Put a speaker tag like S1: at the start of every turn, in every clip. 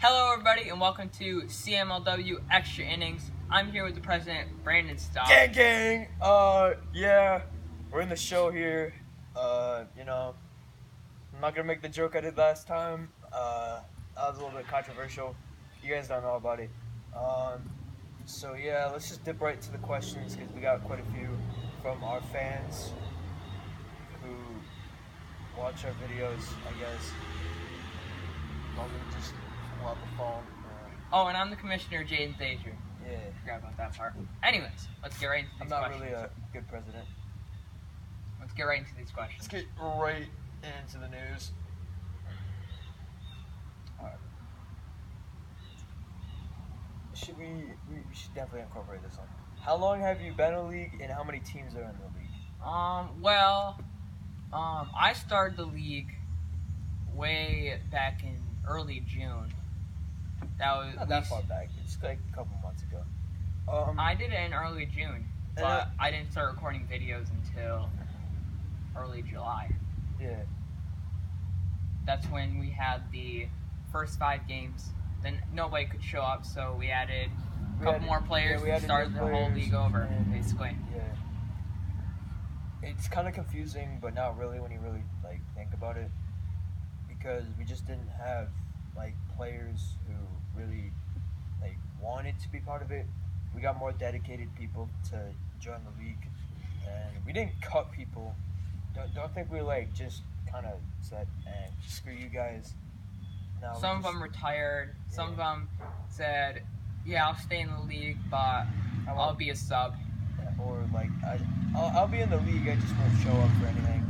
S1: Hello everybody and welcome to CMLW Extra Innings. I'm here with the president, Brandon Stock.
S2: Gang! Yeah, we're in the show here. I'm not gonna make the joke I did last time. That was a little bit controversial. You guys don't know about it. So yeah, let's just dip right to the questions because we got quite a few from our fans who watch our videos, I guess. Let me just pull out the phone.
S1: Oh, and I'm the commissioner, Jaden Thaser.
S2: Yeah.
S1: Forgot about that part. Anyways, let's get right into these questions.
S2: I'm not really a good president.
S1: Let's get right into these questions.
S2: Let's get right into the news. Alright. We should definitely incorporate this one. How long have you been in the league and how many teams are in the league?
S1: I started the league way back in early June. That was
S2: not that far back. It's like a couple months ago.
S1: I did it in early June, but I didn't start recording videos until early July.
S2: Yeah.
S1: That's when we had the first 5 games. Then nobody could show up, so we added a couple more players.
S2: We
S1: started the whole league over, basically.
S2: Yeah. It's kind of confusing, but not really when you really think about it, because we just didn't have players who really wanted to be part of it. We got more dedicated people to join the league, and we didn't cut people. Don't think we just kind of said, screw you guys. No,
S1: some of them retired. Some of them said, yeah, I'll stay in the league, but I'll be a sub.
S2: Or I'll be in the league, I just won't show up for anything.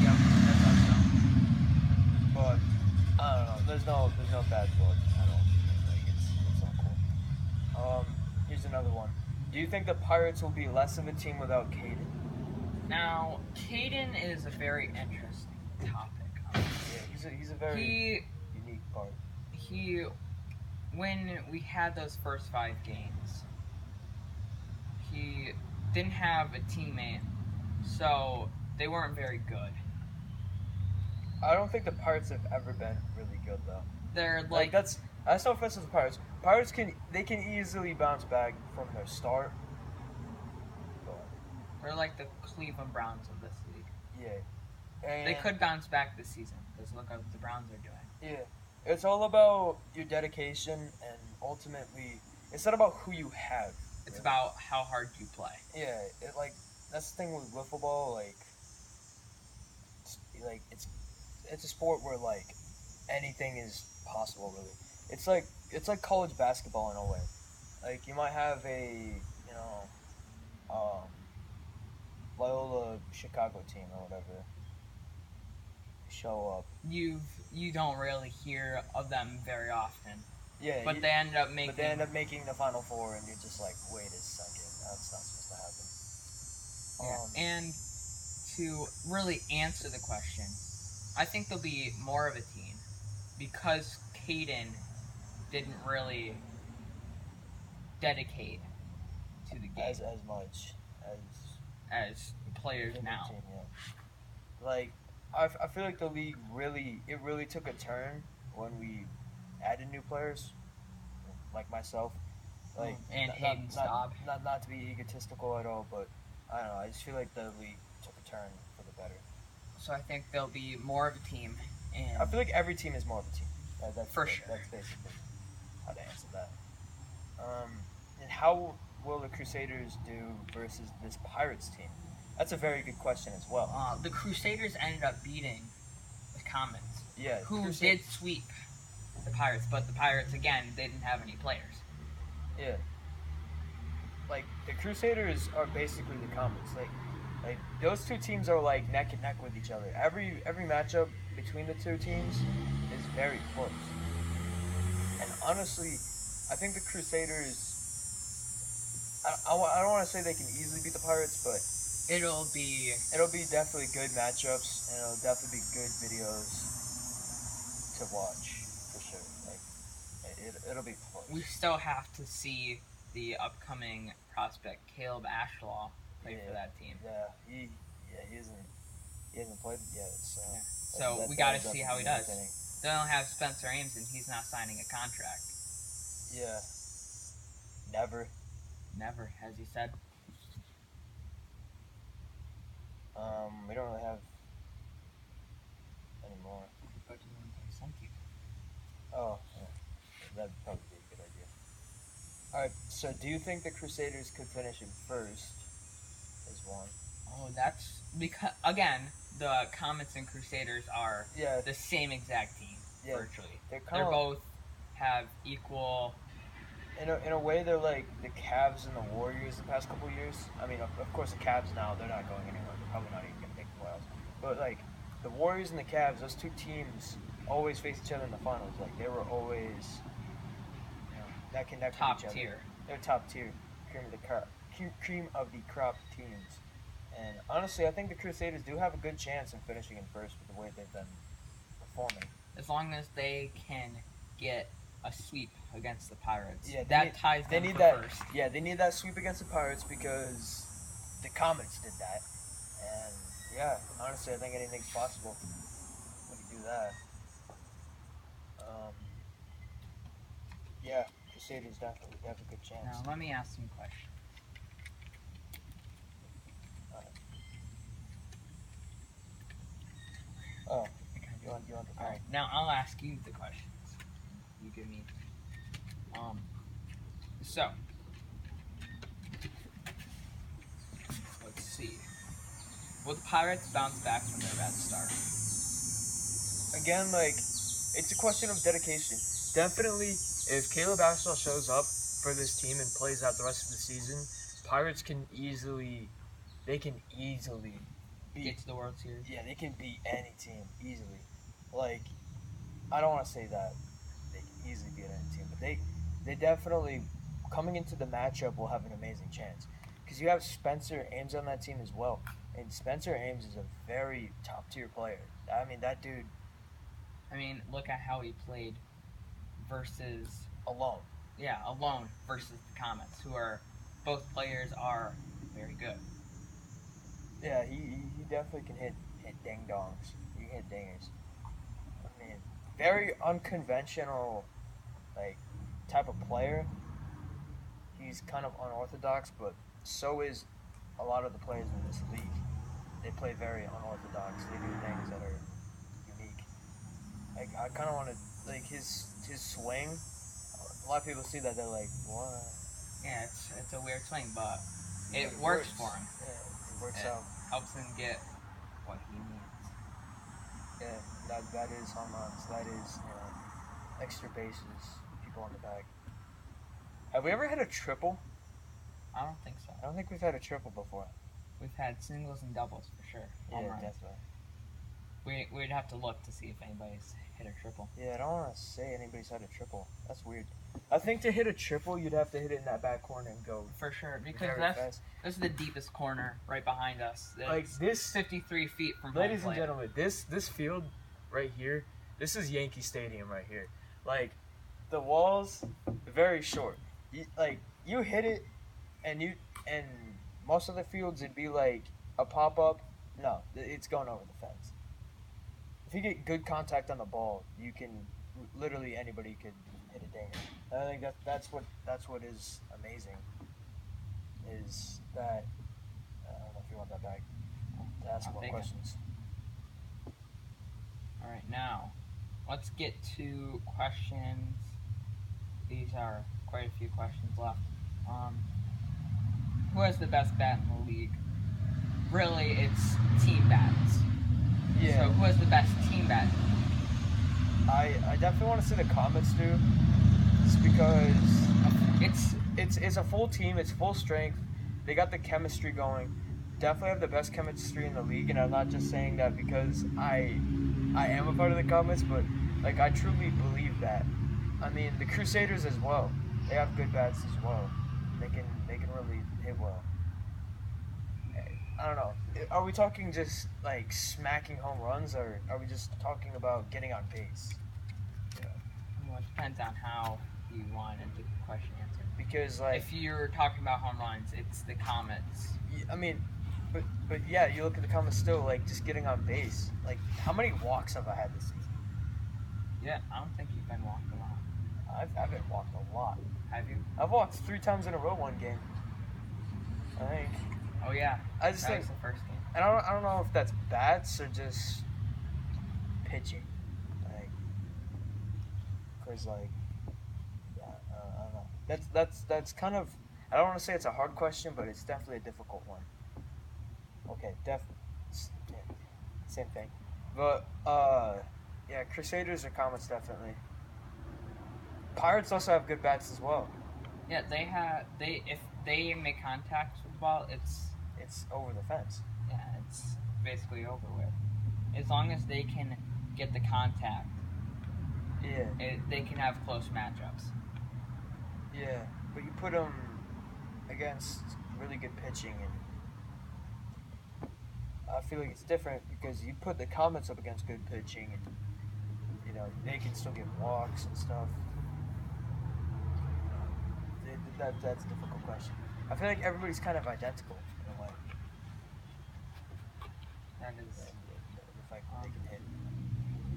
S1: Yep, that's awesome.
S2: But I don't know. There's no bad blood. I don't it's not cool. Here's another one. Do you think the Pirates will be less of a team without Caden?
S1: Now, Caden is a very interesting topic.
S2: Yeah, he's a very unique part.
S1: When we had those first 5 games, he didn't have a teammate, so they weren't very good.
S2: I don't think the Pirates have ever been really good though.
S1: They're
S2: that's no offense to the Pirates. Pirates can easily bounce back from their start.
S1: They're like the Cleveland Browns of this league.
S2: Yeah. And
S1: they could bounce back this season because look what the Browns are doing.
S2: Yeah. It's all about your dedication, and ultimately, it's not about who you have.
S1: It's about how hard you play.
S2: Yeah, that's the thing with wiffle ball. It's a sport where anything is possible. Really, it's like college basketball in a way. You might have a Loyola Chicago team or whatever show up.
S1: You don't really hear of them very often.
S2: Yeah,
S1: but they ended up making.
S2: But they end up making the Final Four, and you're just like, wait a second, that's not supposed to happen.
S1: Yeah. And to really answer the question, I think they'll be more of a team because Caden didn't really dedicate to the game
S2: as much
S1: as players now.
S2: Team, yeah. I feel like the league really took a turn when we added new players, like myself.
S1: And Hayden Staub.
S2: Not to be egotistical at all, but I don't know. I just feel like the league took a turn for the better.
S1: So I think they'll be more of a team. And
S2: I feel like every team is more of a team.
S1: For sure.
S2: That's basically how to answer that. And how will the Crusaders do versus this Pirates team? That's a very good question as well.
S1: The Crusaders ended up beating the Comets.
S2: Yeah.
S1: Who did sweep the Pirates, but the Pirates, again, they didn't have any players.
S2: Yeah. The Crusaders are basically the Comets. Those two teams are neck and neck with each other. Every matchup between the two teams is very close. And honestly, I think the Crusaders, I don't want to say they can easily beat the Pirates, but it'll be definitely good matchups, and it'll definitely be good videos to watch for sure. It'll be close.
S1: We still have to see the upcoming prospect Caleb Ashlaw play for that team.
S2: Yeah, he hasn't played yet. So
S1: we got to see how he does. They don't have Spencer Ames, and he's not signing a contract.
S2: Yeah. Never.
S1: Never, as he said.
S2: We don't really have any more.
S1: Go to the some team.
S2: Oh, yeah. That'd probably be a good idea. Alright, so do you think the Crusaders could finish in first? Is one.
S1: Oh, that's because, again, the Comets and Crusaders are
S2: Yeah.
S1: the same exact team,
S2: Yeah.
S1: virtually.
S2: They're
S1: both have equal.
S2: In a way, they're like the Cavs and the Warriors the past couple years. I mean, of course, the Cavs now, they're not going anywhere. They're probably not even going to make the playoffs. But, like, the Warriors and the Cavs, those two teams always face each other in the finals. Like, they were always, neck and neck
S1: Top
S2: with each other.
S1: tier.
S2: They're top tier. Cream of the crop teams. And, honestly, I think the Crusaders do have a good chance in finishing in first with the way they've been performing.
S1: As long as they can get a sweep against the Pirates.
S2: Yeah,
S1: ties them for first.
S2: Yeah, they need that sweep against the Pirates because the Comets did that. And, yeah, honestly, I think anything's possible when you do that. Yeah, Crusaders definitely have a good chance.
S1: Now, let me ask some questions.
S2: Oh, you want the
S1: All right, now I'll ask you the questions. You give me. So, let's see. Will the Pirates bounce back from their bad start?
S2: Again, like, it's a question of dedication. Definitely, if Caleb Ashall shows up for this team and plays out the rest of the season, Pirates can easily beat,
S1: Get to the World Series.
S2: Yeah, they can beat any team easily. Like, I don't want to say that they can easily beat any team, but they definitely, coming into the matchup, will have an amazing chance. Because you have Spencer Ames on that team as well. And Spencer Ames is a very top-tier player. I mean, that dude...
S1: I mean, look at how he played versus...
S2: Alone.
S1: Yeah, alone versus the Comets, who are... Both players are very good.
S2: Yeah, he definitely can hit ding-dongs. He can hit dingers. I mean, very unconventional, like, type of player. He's kind of unorthodox, but so is a lot of the players in this league. They play very unorthodox. They do things that are unique. Like, I kind of want to, like, his swing. A lot of people see that, they're like, what?
S1: Yeah, it's a weird swing, but it works for him.
S2: Yeah, it works out.
S1: Helps him get what he needs.
S2: Yeah, that is home runs. That is, extra bases, people on the back. Have we ever had a triple?
S1: I don't think so.
S2: I don't think we've had a triple before.
S1: We've had singles and doubles for sure.
S2: Yeah, definitely.
S1: We'd have to look to see if anybody's hit a triple.
S2: Yeah, I don't want to say anybody's had a triple. That's weird. I think to hit a triple, you'd have to hit it in that back corner and go
S1: for sure, because
S2: fast.
S1: This is the deepest corner right behind us.
S2: Like this,
S1: 53 feet from
S2: ladies and gentlemen, this field right here, this is Yankee Stadium right here. Like, the walls, very short. You hit it, and most of the fields it'd be like a pop up. No, it's going over the fence. If you get good contact on the ball, you can literally anybody could hit a dinger. I think that's what is amazing. Is that I don't know if you want that back to ask more questions.
S1: All right, now let's get to questions. These are quite a few questions left. Who has the best bat in the league? Really, it's team bats.
S2: Yeah.
S1: So who has the best team bat?
S2: I definitely want to say the Comets do. It's because it's a full team. It's full strength. They got the chemistry going. Definitely have the best chemistry in the league, and I'm not just saying that because I am a part of the Comets, but like I truly believe that. I mean, the Crusaders as well. They have good bats as well. They can really hit well. I don't know. Are we talking just like smacking home runs, or are we just talking about getting on base?
S1: Yeah. Well, it depends on how you wanted the question answered.
S2: Because like,
S1: if you're talking about home runs, it's the Comets.
S2: I mean, but yeah, you look at the Comets still, like just getting on base. Like, how many walks have I had this season?
S1: Yeah, I don't think you've been walked a lot.
S2: I've been walked a lot.
S1: Have you?
S2: I've walked 3 times in a row one game. I think.
S1: Oh yeah.
S2: I just
S1: That
S2: think,
S1: was the first game.
S2: and I don't know if that's bats or just pitching, like, cause like, yeah, I don't know. That's kind of. I don't want to say it's a hard question, but it's definitely a difficult one. Okay, yeah, same thing. But yeah, Crusaders or Comets definitely. Pirates also have good bats as well.
S1: Yeah, if they make contact with the ball,
S2: It's over the fence.
S1: it's basically over with. As long as they can get the contact,
S2: Yeah,
S1: they can have close matchups.
S2: yeah. But you put them against really good pitching, and I feel like it's different because you put the Comets up against good pitching, and you know they can still get walks and stuff. That's a difficult question. I feel like everybody's kind of identical in a way.
S1: That is.
S2: The fact that they can hit.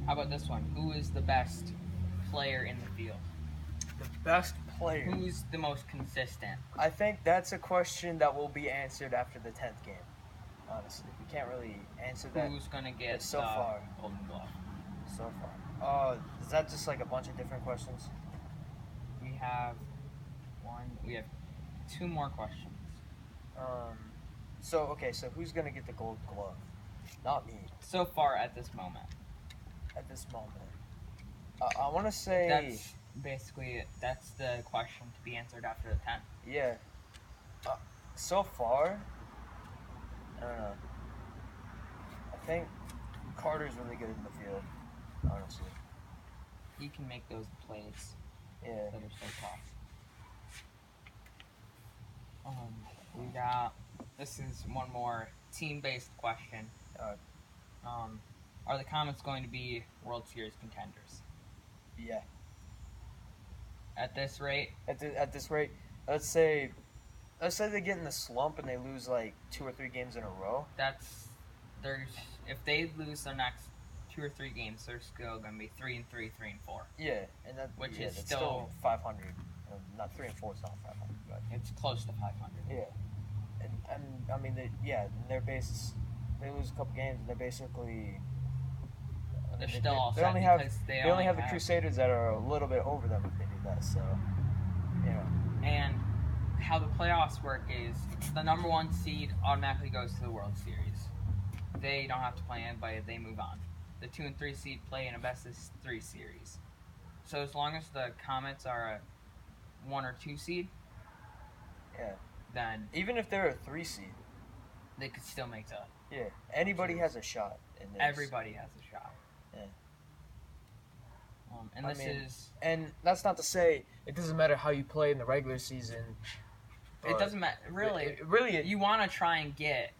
S1: How about this one? Who is the best player in the field?
S2: The best player.
S1: Who's the most consistent?
S2: I think that's a question that will be answered after the 10th game. Honestly, we can't really answer that
S1: Who's gonna get
S2: so far.
S1: Golden Glove?
S2: So far. Is that just like a bunch of different questions?
S1: We have two more questions.
S2: So who's gonna get the Gold Glove? Not me.
S1: So far at this moment.
S2: At this moment, I want to say
S1: that's the question to be answered after the 10th.
S2: Yeah. So far, I don't know. I think Carter's really good in the field. Honestly.
S1: He can make those plays.
S2: Yeah.
S1: That are so tough. This is one more team-based question. Are the Comets going to be World Series contenders?
S2: Yeah.
S1: At this rate?
S2: At this rate, let's say they get in the slump and they lose like 2 or 3 games in a row.
S1: If they lose their next 2 or 3 games, they're still going to be 3-3, 3-4.
S2: Yeah, and that's still 500. Not 3 and 4 is not 500, but
S1: it's close to 500.
S2: Yeah, and I mean they lose a couple games and they're basically.
S1: They're still all set.
S2: They only have the Crusaders that are a little bit over them if they do that. So,
S1: And how the playoffs work is the number 1 seed automatically goes to the World Series. They don't have to play anybody; they move on. The 2 and 3 seed play in a best of 3 series. So as long as the Comets are a 1 or 2 seed, then
S2: even if they're a 3 seed,
S1: they could still make the.
S2: Yeah, anybody has a shot in this.
S1: Everybody has a shot.
S2: Yeah. And that's not to say it doesn't matter how you play in the regular season.
S1: It doesn't matter, really.
S2: Really,
S1: you want to try and get.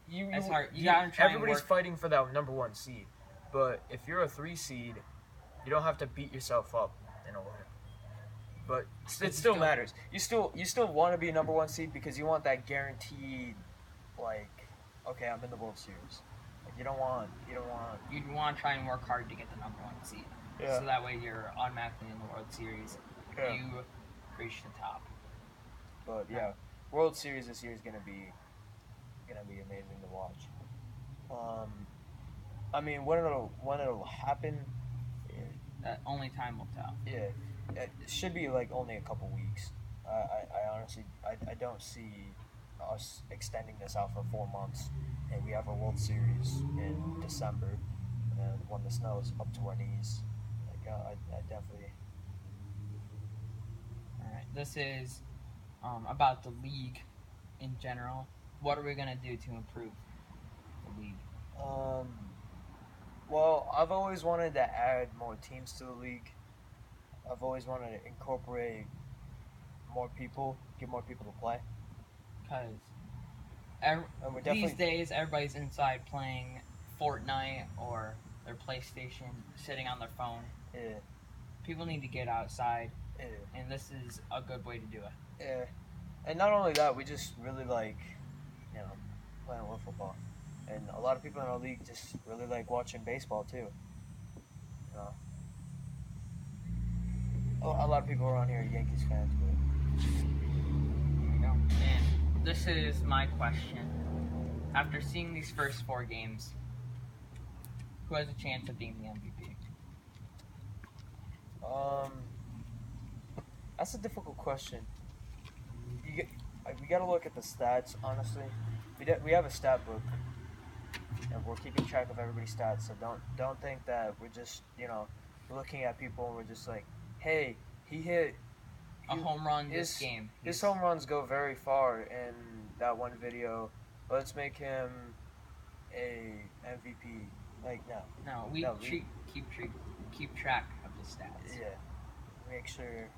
S2: Everybody's fighting for that number 1 seed, but if you're a 3 seed, you don't have to beat yourself up in a way. But it still matters. You still want to be a number 1 seed because you want that guaranteed, like, okay, I'm in the World Series. Like you want
S1: to try and work hard to get the number 1 seed.
S2: Yeah.
S1: So that way you're automatically in the World Series.
S2: Yeah.
S1: You reach the top.
S2: But yeah, World Series this year is gonna be amazing to watch. I mean, when it'll happen,
S1: that only time will tell.
S2: Yeah, it should be like only a couple weeks. I honestly don't see us extending this out for 4 months, and we have a World Series in December, and when the snow is up to our knees. Like I definitely.
S1: All right, this is about the league in general. What are we gonna do to improve the league?
S2: Well, I've always wanted to add more teams to the league. I've always wanted to incorporate more people, get more people to play.
S1: Because these days, everybody's inside playing Fortnite or their PlayStation, sitting on their phone.
S2: Yeah.
S1: People need to get outside,
S2: Yeah.
S1: and this is a good way to do it.
S2: Yeah. And not only that, we just really like, playing a little football. And a lot of people in our league just really like watching baseball, too. a lot of people around here are Yankees fans, but
S1: There you go. And this is my question. After seeing these first 4 games, who has a chance of being the MVP?
S2: that's a difficult question. We gotta look at the stats. Honestly, we have a stat book, and we're keeping track of everybody's stats. So don't think that we're just looking at people and we're just like, hey, he hit
S1: A home run this
S2: his
S1: game.
S2: his home runs go very far in that one video. Let's make him a MVP. Like
S1: No, keep track of the stats.
S2: yeah, make sure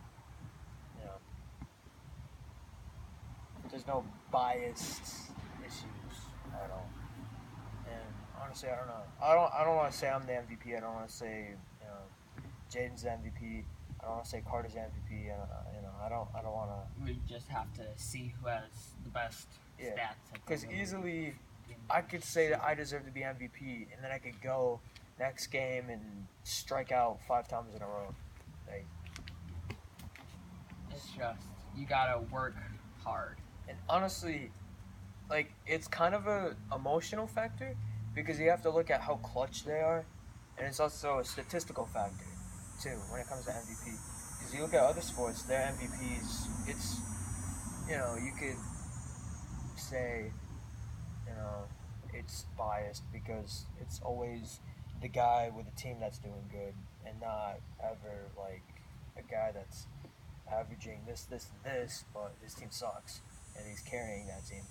S2: there's no biased issues at all. And honestly, I don't know. I don't want to say I'm the MVP. I don't want to say Jaden's the MVP. I don't want to say Carter's the MVP. I don't want to.
S1: We just have to see who has the best stats.
S2: Because easily, I could say that I deserve to be MVP, and then I could go next game and strike out 5 times in a row. Like,
S1: it's just you gotta work hard.
S2: and honestly, like it's kind of a emotional factor because you have to look at how clutch they are, and it's also a statistical factor too when it comes to MVP. Because you look at other sports, their MVPs, it's you could say it's biased because it's always the guy with a team that's doing good and not ever like a guy that's averaging this, but his team sucks and he's carrying that team.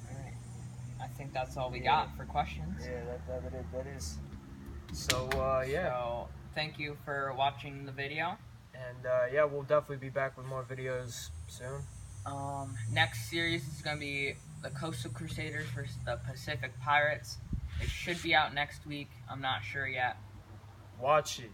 S1: Alright. I think that's all we got for questions.
S2: Yeah, that is. So,
S1: So, thank you for watching the video.
S2: And, we'll definitely be back with more videos soon.
S1: Next series is going to be the Coastal Crusaders versus the Pacific Pirates. It should be out next week. I'm not sure yet.
S2: Watch it.